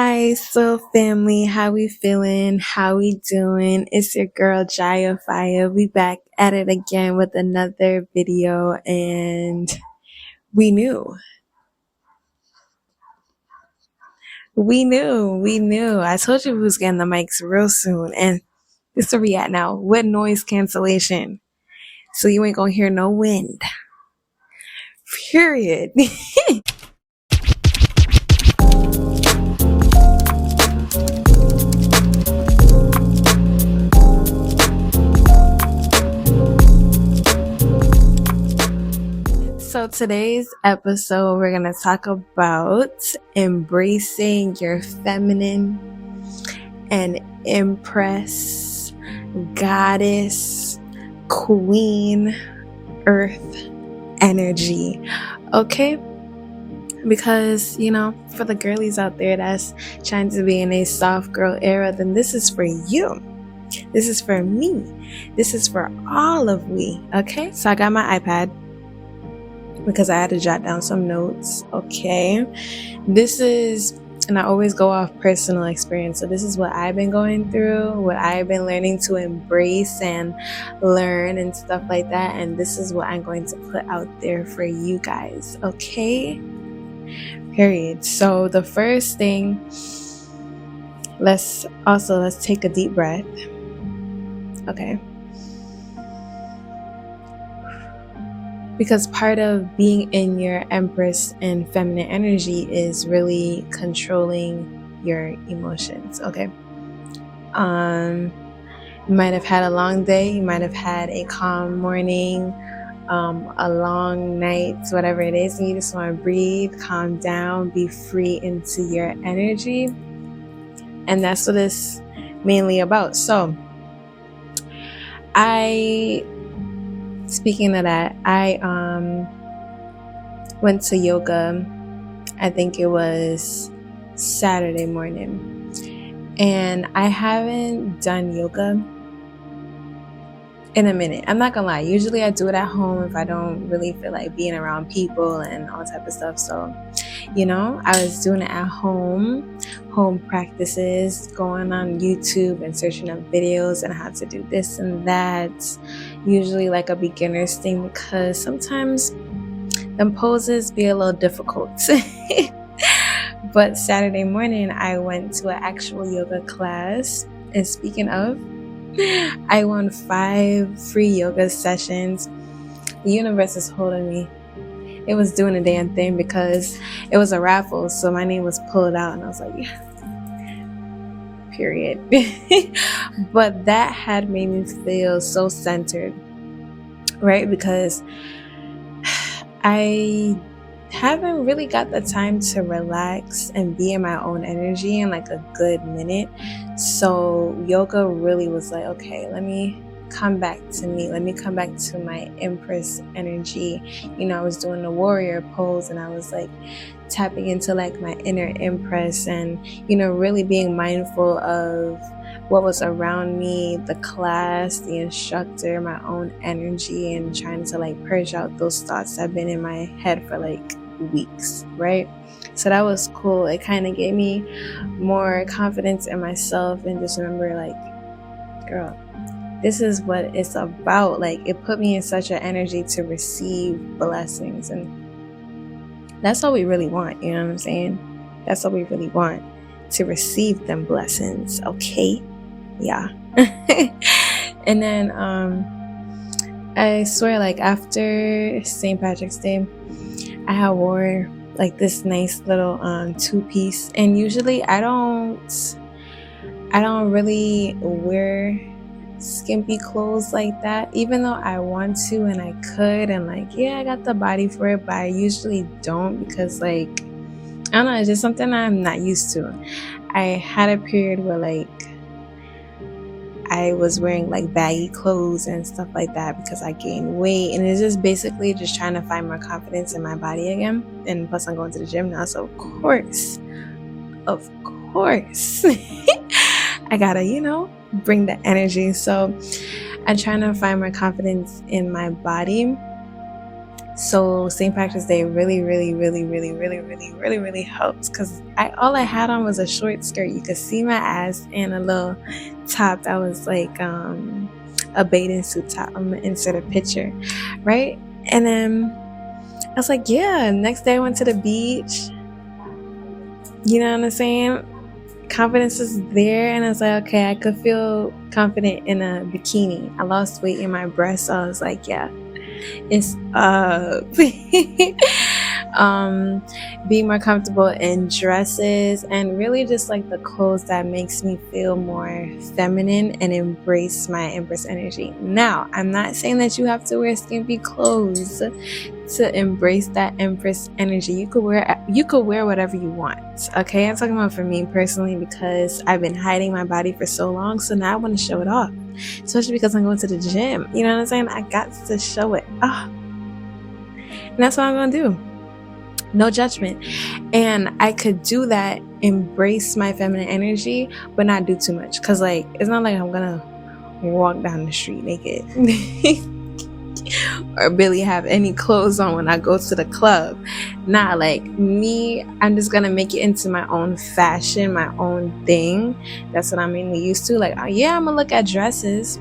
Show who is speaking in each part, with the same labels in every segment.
Speaker 1: Hi, Soul Family. How we feeling? How we doing? It's your girl Jaya Fire. We back at it again with another video, and we knew, we knew. I told you we was getting the mics real soon, and this is where we at now with noise cancellation, so you ain't gonna hear no wind. Period. So today's episode, we're going to talk about embracing your feminine and empress, goddess, queen, earth energy. Okay? Because, for the girlies out there that's trying to be in a soft girl era, then this is for you. This is for me. This is for all of we. Okay? So I got my iPad, because I had to jot down some notes. Okay. And I always go off personal experience. So this is what I've been going through, what I've been learning to embrace and learn and stuff like that. And this is what I'm going to put out there for you guys. Okay. Period. So the first thing, let's take a deep breath. Okay. Because part of being in your empress and feminine energy is really controlling your emotions. Okay. You might have had a long day. You might have had a calm morning, a long night, whatever it is. And you just want to breathe, calm down, be free into your energy. And that's what it's mainly about. So speaking of that, I went to yoga, I think it was Saturday morning, and I haven't done yoga in a minute. I'm not gonna lie, usually I do it at home if I don't really feel like being around people and all type of stuff. So, I was doing it at home practices, going on YouTube and searching up videos and how to do this and that. Usually like a beginner's thing, because sometimes them poses be a little difficult. But Saturday morning I went to an actual yoga class, and speaking of, I won 5 free yoga sessions. The universe is holding me. It was doing a damn thing because it was a raffle, so my name was pulled out, and I was like, yeah. Period. But that had made me feel so centered, right? Because I haven't really got the time to relax and be in my own energy in like a good minute. So yoga really was like, okay, let me come back to me. Let me come back to my empress energy. I was doing the warrior pose, and I was like tapping into like my inner empress, and really being mindful of what was around me, the class, the instructor, my own energy, and trying to like purge out those thoughts that have been in my head for like weeks, right? So that was cool. It kind of gave me more confidence in myself, and just remember, like, girl, this is what it's about. Like, it put me in such an energy to receive blessings, and that's all we really want. You know what I'm saying? That's all we really want, to receive them blessings. Okay. Yeah. And then I swear, like, after St. Patrick's Day, I had wore like this nice little 2-piece, and usually I don't really wear skimpy clothes like that, even though I want to and I could, and like, yeah, I got the body for it, but I usually don't, because like, I don't know, it's just something I'm not used to. I had a period where like I was wearing like baggy clothes and stuff like that because I gained weight, and it's just basically just trying to find more confidence in my body again. And plus I'm going to the gym now, so of course I gotta bring the energy. So I'm trying to find more confidence in my body. So St. Patrick's Day really, really, really, really, really, really, really, really helps, because all I had on was a short skirt. You could see my ass and a little top that was like a bathing suit top. I'm gonna insert a picture, right? And then I was like, yeah. Next day I went to the beach. You know what I'm saying? Confidence is there, and I was like, okay, I could feel confident in a bikini. I lost weight in my breasts, so I was like, yeah, it's up. Being more comfortable in dresses, and really just like the clothes that makes me feel more feminine and embrace my Empress energy. Now, I'm not saying that you have to wear skimpy clothes to embrace that Empress energy. You could wear whatever you want. Okay, I'm talking about for me personally, because I've been hiding my body for so long, so now I want to show it off, especially because I'm going to the gym. You know what I'm saying? I got to show it off, and that's what I'm gonna do. No judgment. And I could do that, embrace my feminine energy, but not do too much, because like it's not like I'm gonna walk down the street naked or barely have any clothes on when I go to the club. Nah, like me, I'm just gonna make it into my own fashion, my own thing. That's what I'm mainly used to. Like, yeah, I'm gonna look at dresses,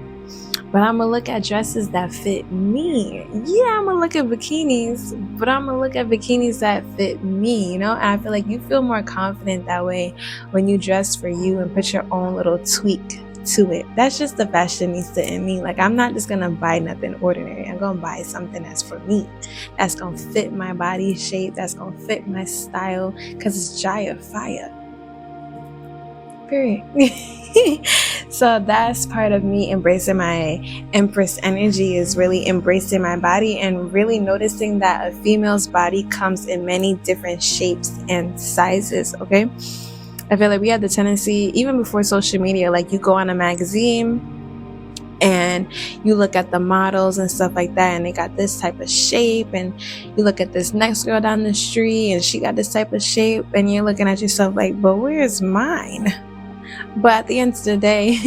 Speaker 1: but I'm gonna look at dresses that fit me. Yeah, I'm gonna look at bikinis, but I'm gonna look at bikinis that fit me, you know? And I feel like you feel more confident that way when you dress for you and put your own little tweak to it. That's just the fashionista in me. Like, I'm not just gonna buy nothing ordinary. I'm gonna buy something that's for me, that's gonna fit my body shape, that's gonna fit my style, because it's Jaya fire. Period. So that's part of me embracing my Empress energy, is really embracing my body and really noticing that a female's body comes in many different shapes and sizes. Okay, I feel like we had the tendency, even before social media, like you go on a magazine and you look at the models and stuff like that, and they got this type of shape, and you look at this next girl down the street and she got this type of shape, and you're looking at yourself like, but where's mine? But at the end of the day,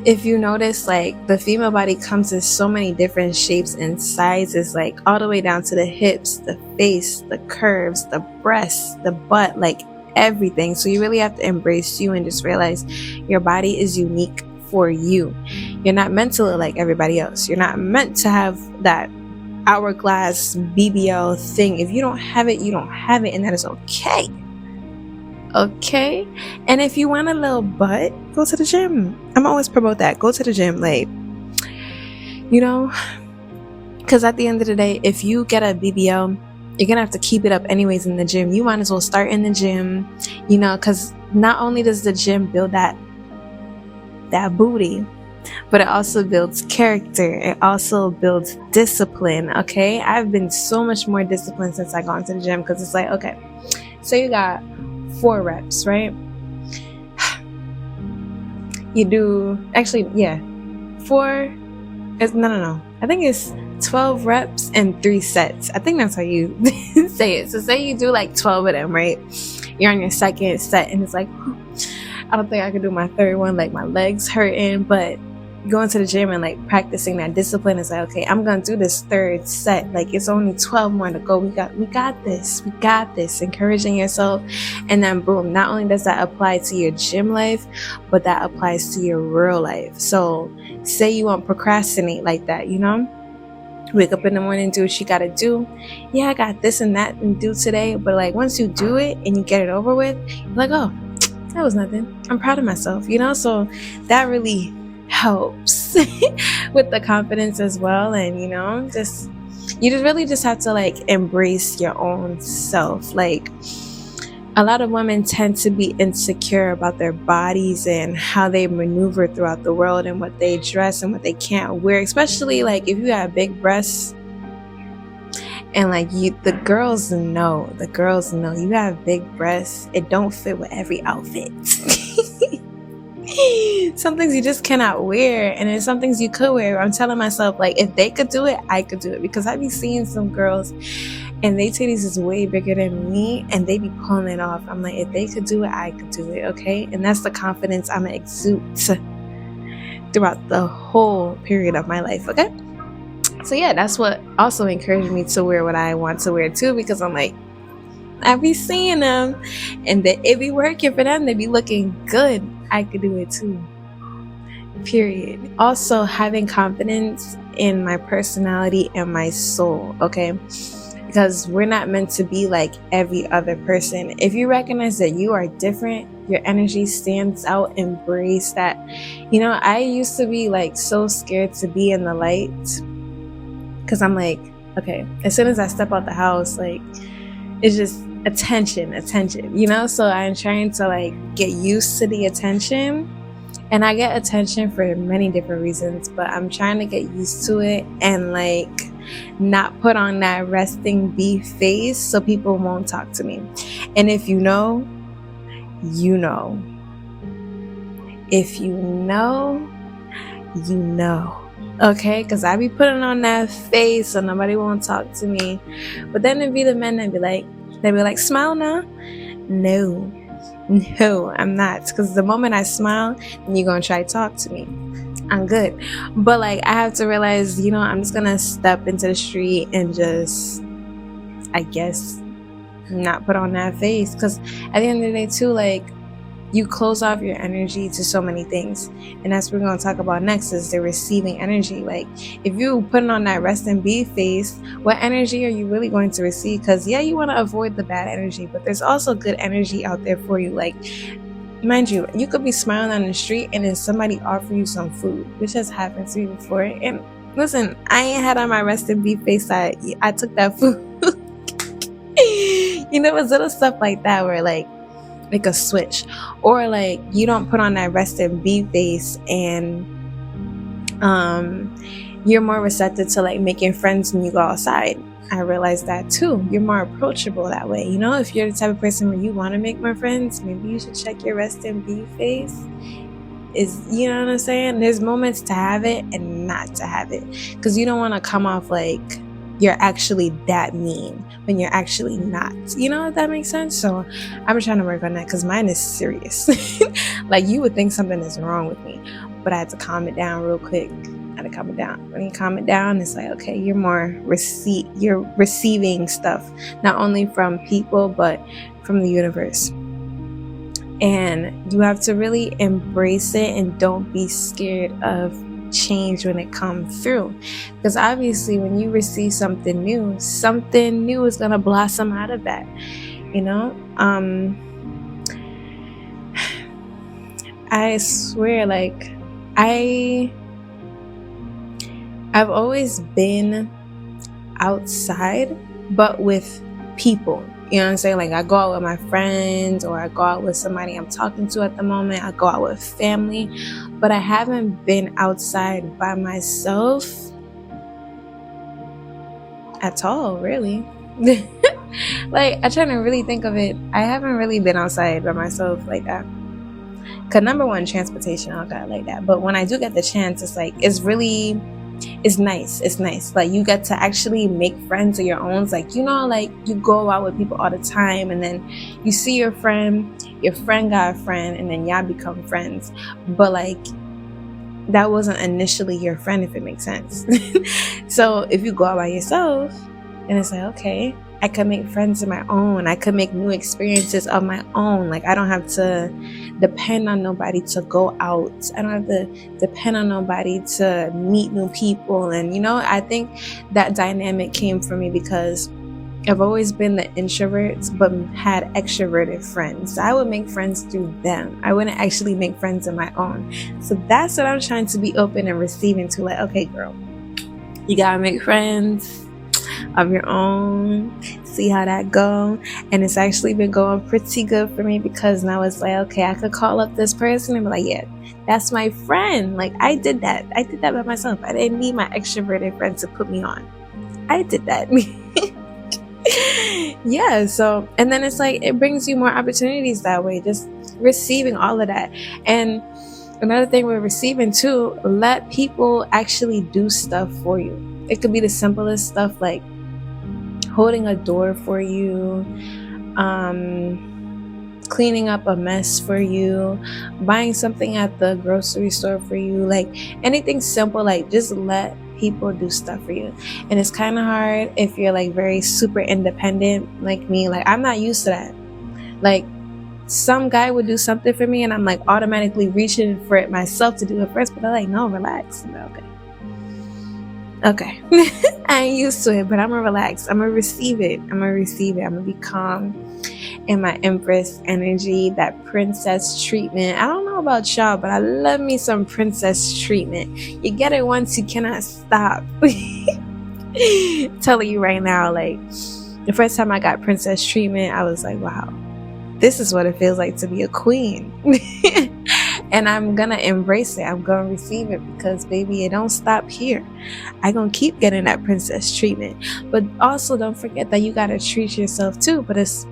Speaker 1: if you notice, like the female body comes in so many different shapes and sizes, like all the way down to the hips, the face, the curves, the breasts, the butt, like everything. So you really have to embrace you and just realize your body is unique for you. You're not meant to look like everybody else. You're not meant to have that hourglass BBL thing. If you don't have it, you don't have it, and that is okay. Okay, and if you want a little butt, go to the gym. I'm always promote that. Go to the gym, like, you know, because at the end of the day, if you get a BBL, you're gonna have to keep it up anyways in the gym. You might as well start in the gym, you know, because not only does the gym build that booty, but it also builds character. It also builds discipline. Okay, I've been so much more disciplined since I got into the gym, because it's like, okay, so you got 4 reps, right? You do, actually, yeah, 4, no. I think it's 12 reps and 3 sets. I think that's how you say it. So say you do like 12 of them, right? You're on your second set, and it's like, I don't think I could do my third one, like my legs hurting. But going to the gym and like practicing that discipline is like, okay, I'm gonna do this 3rd set, like it's only 12 more to go. We got this, encouraging yourself. And then boom, not only does that apply to your gym life, but that applies to your real life. So say you won't procrastinate like that, you know, wake up in the morning, do what you gotta do. Yeah, I got this and that and do today, but like once you do it and you get it over with, you're like, oh, that was nothing, I'm proud of myself, you know. So that really helps with the confidence as well. And you know, you really just have to like embrace your own self. Like a lot of women tend to be insecure about their bodies and how they maneuver throughout the world and what they dress and what they can't wear, especially like if you have big breasts. And like the girls know you have big breasts. It don't fit with every outfit. Some things you just cannot wear, and then some things you could wear. I'm telling myself, like, if they could do it, I could do it, because I be seeing some girls and they titties is way bigger than me and they be pulling it off. I'm like, if they could do it, I could do it. Okay, and that's the confidence I'm gonna exude throughout the whole period of my life. Okay, So yeah, that's what also encouraged me to wear what I want to wear too, because I'm like, I be seeing them and that it be working for them. They be looking good. I could do it too. Period. Also, having confidence in my personality and my soul, okay? Because we're not meant to be like every other person. If you recognize that you are different, your energy stands out, embrace that. You know, I used to be like so scared to be in the light because I'm like, okay, as soon as I step out the house, like, it's just attention, you know? So I'm trying to like get used to the attention. And I get attention for many different reasons, but I'm trying to get used to it and like not put on that resting bee face so people won't talk to me. And if you know, you know. If you know, you know. Okay? Because I be putting on that face so nobody won't talk to me. But then it'd be the men that they be like, smile now. No, I'm not. Because the moment I smile, then you're going to try to talk to me. I'm good. But like, I have to realize, you know, I'm just going to step into the street and just, I guess, not put on that face. Because at the end of the day, too, like, you close off your energy to so many things. And that's what we're going to talk about next, is the receiving energy. Like, if you putting on that rest and be face, what energy are you really going to receive? Because yeah, you want to avoid the bad energy, but there's also good energy out there for you. Like, mind you, you could be smiling on the street and then somebody offer you some food, which has happened to me before. And listen, I ain't had on my rest and be face. I took that food. You know, it's little stuff like that where like a switch, or like you don't put on that rest and be face, and you're more receptive to like making friends when you go outside. I realized that too. You're more approachable that way. You know, if you're the type of person where you want to make more friends, maybe you should check your rest and be face. You know what I'm saying? There's moments to have it and not to have it, because you don't want to come off like you're actually that mean when you're actually not. You know, if that makes sense? So I'm trying to work on that, because mine is serious. Like, you would think something is wrong with me, but I had to calm it down real quick. When you calm it down, it's like, okay, you're receiving stuff, not only from people, but from the universe. And you have to really embrace it and don't be scared of change when it comes through, because obviously when you receive something new is going to blossom out of that, you know. I swear, like, I've always been outside, but with people. You know what I'm saying? Like, I go out with my friends, or I go out with somebody I'm talking to at the moment. I go out with family, but I haven't been outside by myself at all, really. Like, I'm trying to really think of it. I haven't really been outside by myself like that. Because number one, transportation, I got like that. But when I do get the chance, it's like, it's nice. Like, you get to actually make friends of your own. Like, you know, like, you go out with people all the time, and then you see your friend got a friend, and then y'all become friends. But like, that wasn't initially your friend, if it makes sense. So if you go out by yourself, and it's like, okay, I could make friends of my own. I could make new experiences of my own. Like, I don't have to depend on nobody to go out. I don't have to depend on nobody to meet new people. And, you know, I think that dynamic came from me because I've always been the introvert, but had extroverted friends. So I would make friends through them. I wouldn't actually make friends of my own. So that's what I'm trying to be open and receiving to. Like, okay, girl, you gotta make friends of your own, see how that go. And it's actually been going pretty good for me, because now it's like, okay, I could call up this person and be like, yeah, that's my friend. Like, I did that by myself. I didn't need my extroverted friend to put me on. I did that. Yeah, so, and then it's like, it brings you more opportunities that way, just receiving all of that. And another thing with receiving too, let people actually do stuff for you. It could be the simplest stuff, like holding a door for you, cleaning up a mess for you, buying something at the grocery store for you, like anything simple. Like, just let people do stuff for you. And it's kind of hard if you're like very super independent like me. Like, I'm not used to that. Like, some guy would do something for me and I'm like automatically reaching for it myself to do it first, but they're like, no, relax. I'm like, okay. I ain't used to it, but I'm gonna relax. I'm gonna receive it. I'm gonna be calm in my Empress energy, that princess treatment. I don't know about y'all, but I love me some princess treatment. You get it once, you cannot stop. Telling you right now, like, the first time I got princess treatment, I was like, wow, this is what it feels like to be a queen. And I'm gonna embrace it. I'm gonna receive it because, baby, it don't stop here. I gonna keep getting that princess treatment. But also, don't forget that you gotta treat yourself too. But it's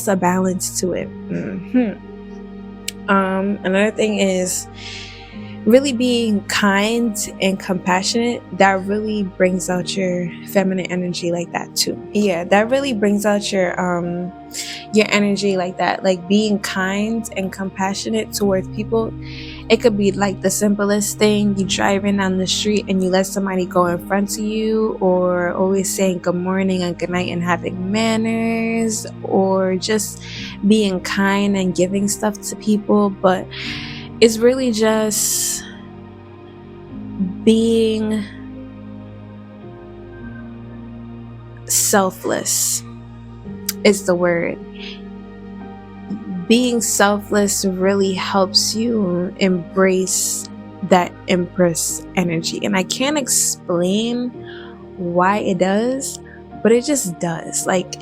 Speaker 1: a balance to it. Another thing is really being kind and compassionate. That really brings out your feminine energy like that too. Yeah, that really brings out your energy like that. Like, being kind and compassionate towards people. It could be like the simplest thing. You driving down the street and you let somebody go in front of you, or always saying good morning and good night and having manners, or just being kind and giving stuff to people. But it's really just being selfless is the word. Being selfless really helps you embrace that Empress energy. And I can't explain why it does, but it just does. Like,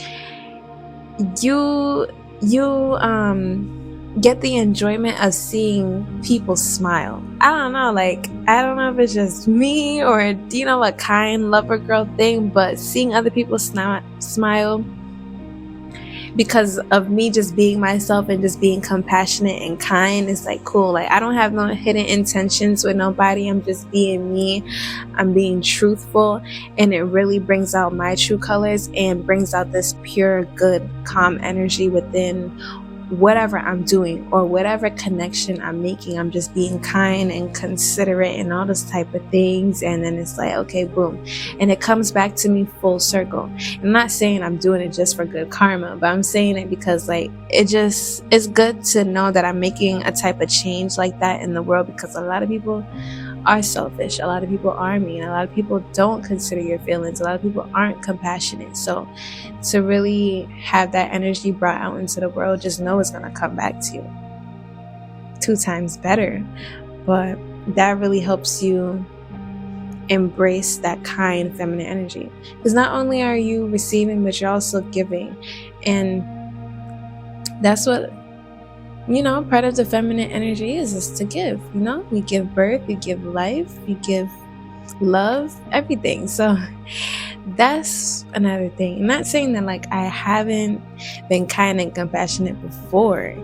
Speaker 1: you get the enjoyment of seeing people smile. I don't know, like, I don't know if it's just me or, a kind lover girl thing, but seeing other people smile because of me just being myself and just being compassionate and kind, is like cool. Like, I don't have no hidden intentions with nobody. I'm just being me. I'm being truthful, and it really brings out my true colors and brings out this pure, good, calm energy within whatever I'm doing or whatever connection I'm making. I'm just being kind and considerate and all those type of things. And then it's like, okay, boom. And it comes back to me full circle. I'm not saying I'm doing it just for good karma, but I'm saying it because, like, it's good to know that I'm making a type of change like that in the world, because a lot of people are selfish. A lot of people are mean. A lot of people don't consider your feelings. A lot of people aren't compassionate. So to really have that energy brought out into the world, just know it's going to come back to you 2 times better. But that really helps you embrace that kind feminine energy, because not only are you receiving, but you're also giving. And that's what, part of the feminine energy is to give. We give birth, we give life, we give love, everything. So that's another thing. I'm not saying that, like, I haven't been kind and compassionate before,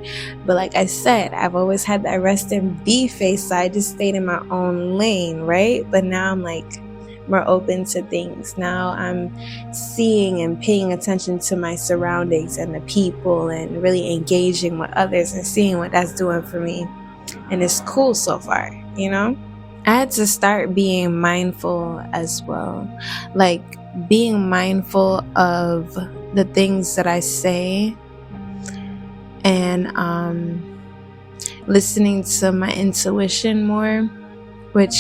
Speaker 1: but like I said, I've always had that rest and be face, so I just stayed in my own lane, right? But now I'm like more open to things. Now I'm seeing and paying attention to my surroundings and the people, and really engaging with others and seeing what that's doing for me. And it's cool so far, I had to start being mindful as well. Like, being mindful of the things that I say, and listening to my intuition more, which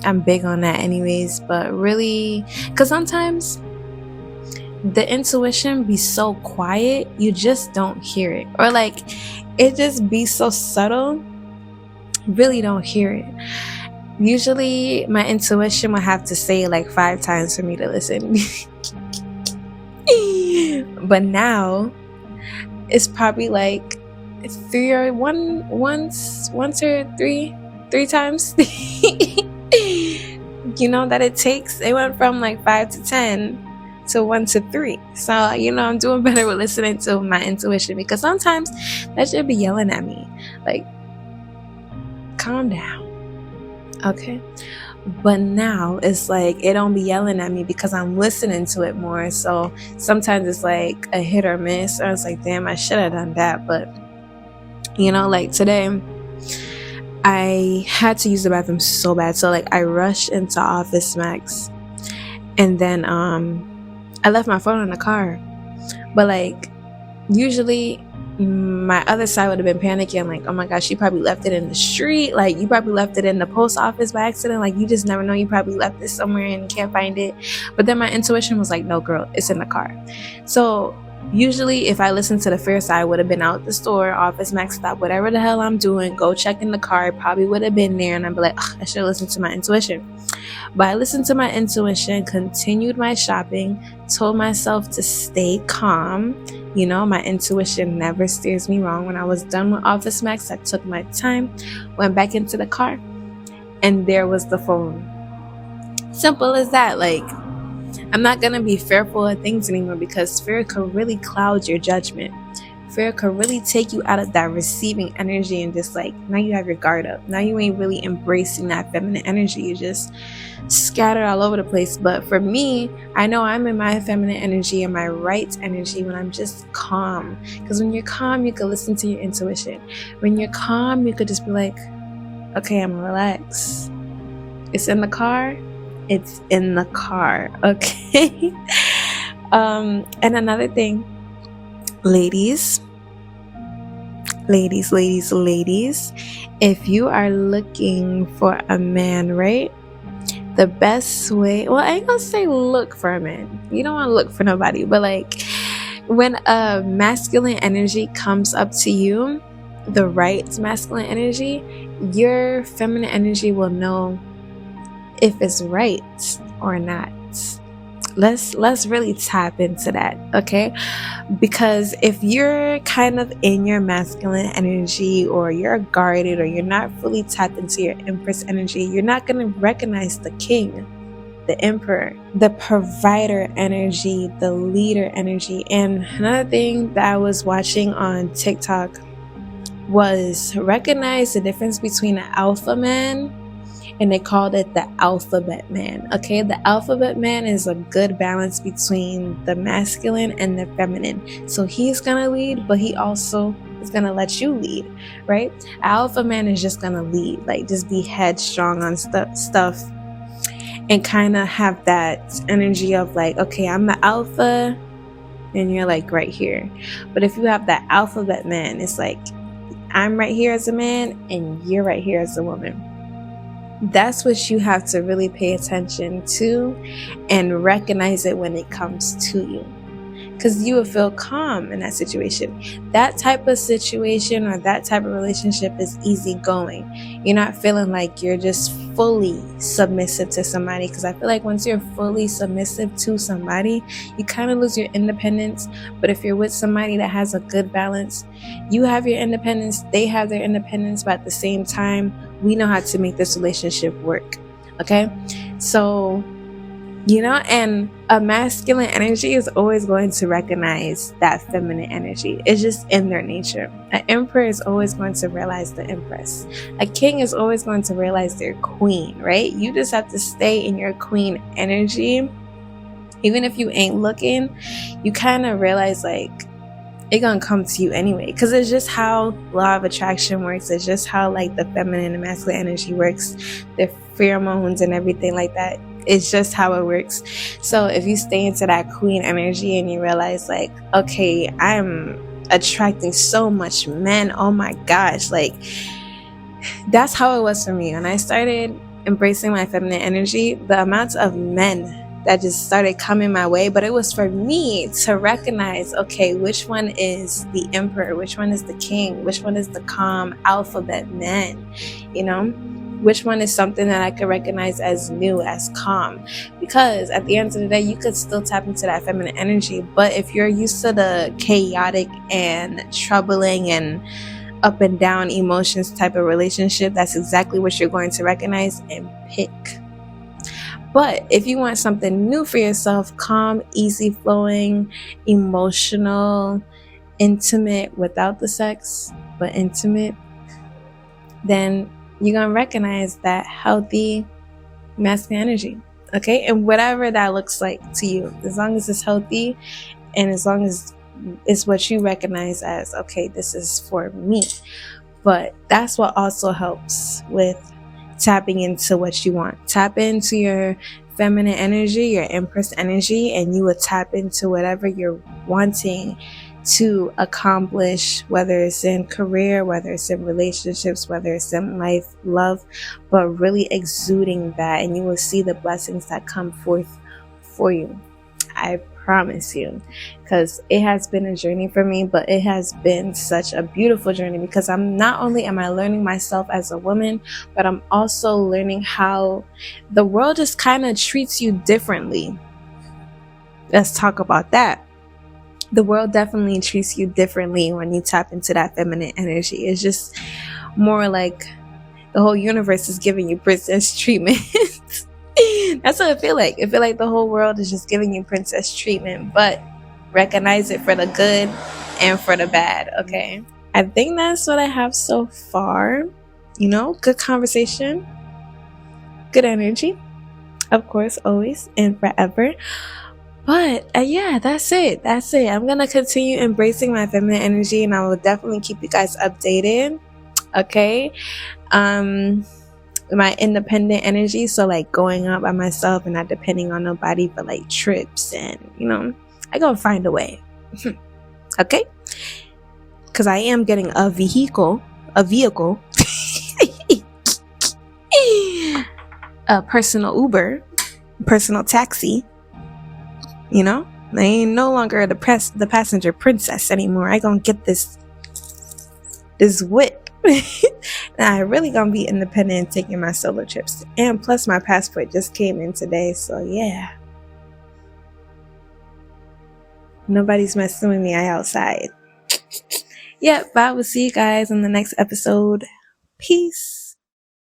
Speaker 1: I'm big on that anyways. But really, because sometimes the intuition be so quiet, you just don't hear it, or like it just be so subtle, really don't hear it. Usually my intuition will have to say it like 5 times for me to listen. But now it's probably like 3 or once or three times. That it takes. It went from like 5 to 10 to 1 to 3. So I'm doing better with listening to my intuition, because sometimes that should be yelling at me like, calm down, okay? But now it's like it don't be yelling at me because I'm listening to it more. So sometimes it's like a hit or miss, or it's like, damn, I should have done that. But like today I had to use the bathroom so bad. So like I rushed into Office Max, and then I left my phone in the car. But like usually my other side would have been panicking, like, oh my gosh, she probably left it in the street, like you probably left it in the post office by accident, like you just never know, you probably left it somewhere and you can't find it. But then my intuition was like, no girl, it's in the car. So usually if I listened to the fear side, I would have been out the store, Office Max, stop whatever the hell I'm doing, go check in the car, probably would have been there, and I'd be like, I should listen to my intuition. But I listened to my intuition, continued my shopping, told myself to stay calm. You know, my intuition never steers me wrong. When I was done with Office Max, I took my time, went back into the car, and there was the phone. Simple as that. Like, I'm not going to be fearful of things anymore, because fear could really cloud your judgment. Fear could really take you out of that receiving energy, and just like, now you have your guard up. Now you ain't really embracing that feminine energy. You just scattered all over the place. But for me, I know I'm in my feminine energy and my right energy when I'm just calm. Because when you're calm, you can listen to your intuition. When you're calm, you could just be like, okay, I'm gonna relax. It's in the car. It's in the car. Okay. And another thing, ladies, if you are looking for a man, right? The best way, well, I ain't gonna say look for a man. You don't want to look for nobody, but like when a masculine energy comes up to you, the right masculine energy, your feminine energy will know if it's right or not. Let's really tap into that, okay? Because if you're kind of in your masculine energy, or you're guarded, or you're not fully tapped into your Empress energy, you're not going to recognize the king, the emperor, the provider energy, the leader energy. And another thing that I was watching on TikTok was recognize the difference between an alpha man, and they called it the alphabet man. Okay, the alphabet man is a good balance between the masculine and the feminine. So he's gonna lead, but he also is gonna let you lead, right? Alpha man is just gonna lead, like just be headstrong on stuff, and kind of have that energy of like, okay, I'm the alpha, and you're like right here. But if you have that alphabet man, it's like, I'm right here as a man, and you're right here as a woman. That's what you have to really pay attention to and recognize it when it comes to you, because you will feel calm in that situation. That type of situation or that type of relationship is easygoing. You're not feeling like you're just fully submissive to somebody, because I feel like once you're fully submissive to somebody, you kind of lose your independence. But if you're with somebody that has a good balance, you have your independence, they have their independence, but at the same time, we know how to make this relationship work. Okay? So, you know, and a masculine energy is always going to recognize that feminine energy. It's just in their nature. An emperor is always going to realize the empress. A king is always going to realize their queen, right? You just have to stay in your queen energy. Even if you ain't looking, you kind of realize like, it's gonna come to you anyway, because it's just how law of attraction works. It's just how like the feminine and masculine energy works, the pheromones and everything like that. It's just how it works. So if you stay into that queen energy and you realize like, okay, I'm attracting so much men, oh my gosh, like that's how it was for me when I started embracing my feminine energy. The amount of men that just started coming my way, but it was for me to recognize, okay, which one is the emperor, which one is the king, which one is the calm alphabet man, you know, which one is something that I could recognize as new, as calm. Because at the end of the day, you could still tap into that feminine energy, but if you're used to the chaotic and troubling and up and down emotions type of relationship, that's exactly what you're going to recognize and pick. But if you want something new for yourself, calm, easy flowing, emotional, intimate without the sex, but intimate, then you're going to recognize that healthy masculine energy. Okay? And whatever that looks like to you, as long as it's healthy and as long as it's what you recognize as, okay, this is for me. But that's what also helps with tapping into what you want. Tap into your feminine energy, your Empress energy, and you will tap into whatever you're wanting to accomplish, whether it's in career, whether it's in relationships, whether it's in life, love, but really exuding that, and you will see the blessings that come forth for you. I promise you, because it has been a journey for me, but it has been such a beautiful journey, because I'm not only am I learning myself as a woman, but I'm also learning how the world just kind of treats you differently. Let's talk about that. The world definitely treats you differently when you tap into that feminine energy. It's just more like the whole universe is giving you princess treatment. That's what I feel like. I feel like the whole world is just giving you princess treatment, but recognize it for the good and for the bad, okay? I think that's what I have so far. Good conversation, good energy, of course, always and forever. But yeah, that's it. I'm gonna continue embracing my feminine energy, and I will definitely keep you guys updated, okay? My independent energy, so like going out by myself and not depending on nobody for like trips, and I gonna find a way. Okay, because I am getting a vehicle a personal Uber, personal taxi. I ain't no longer the passenger princess anymore. I gonna get this whip. And I really gonna be independent and taking my solo trips. And plus my passport just came in today, so yeah. Nobody's messing with me. I outside. Yep, but I will see you guys in the next episode. Peace.